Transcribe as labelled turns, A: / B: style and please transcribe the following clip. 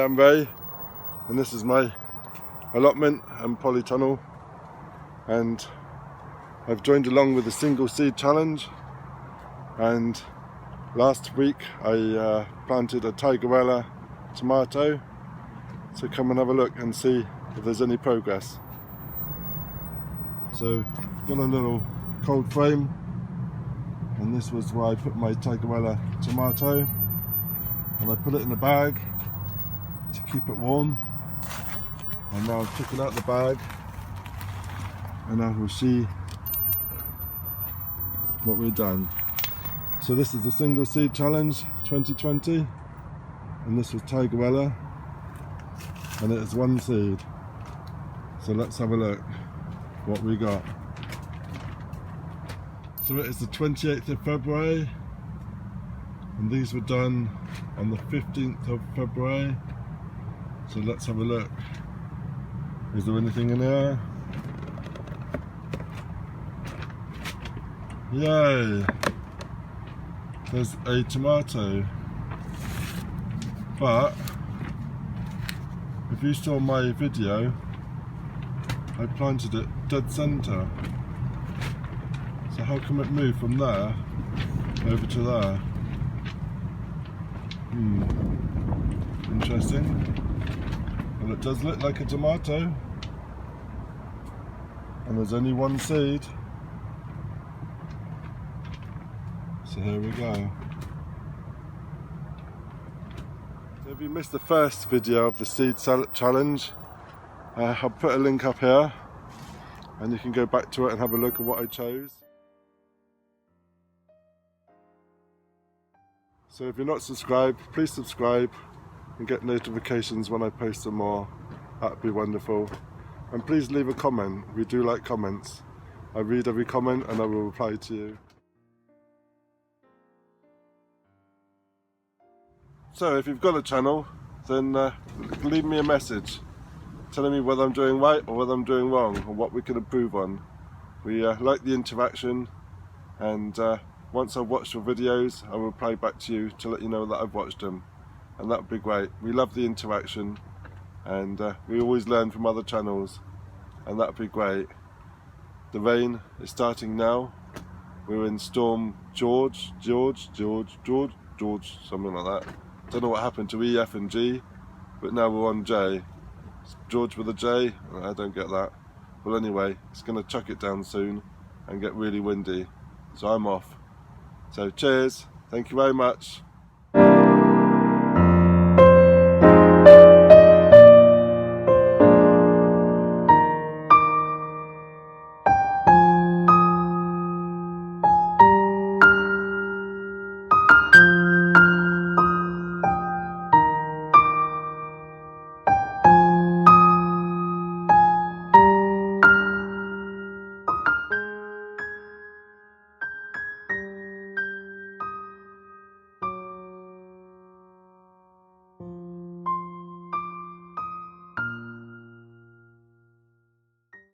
A: Hi, I'm Ray, and this is my allotment and polytunnel, and I've joined along with the single seed challenge. And last week I planted a Tigerella tomato, so come and have a look and see if there's any progress. So got a little cold frame, and this was where I put my Tigerella tomato, and I put it in a bag to keep it warm. And now I've taken out the bag, and I will see what we've done. So this is the single seed challenge 2020, and this was Tigerella, and it is one seed. So let's have a look what we got. So it is the 28th of February, and these were done on the 15th of February. So let's have a look. Is there anything in here? Yay! There's a tomato. But if you saw my video, I planted it dead centre. So how come it moved from there over to there? Interesting. Well, it does look like a tomato, and there's only one seed. So here we go. So if you missed the first video of the seed challenge, I'll put a link up here, and you can go back to it and have a look at what I chose. So if you're not subscribed, please subscribe and get notifications when I post some more. That'd be wonderful. And please leave a comment. We do like comments. I read every comment and I will reply to you. So if you've got a channel, then leave me a message telling me whether I'm doing right or whether I'm doing wrong, or what we can improve on. We like the interaction, and once I've watched your videos, I will reply back to you to let you know that I've watched them, and that would be great. We love the interaction, and we always learn from other channels, and that would be great. The rain is starting now. We're in Storm George, something like that. Don't know what happened to E, F and G, but now we're on J. George with a J, I don't get that. Well anyway, it's going to chuck it down soon and get really windy, so I'm off. So cheers, thank you very much.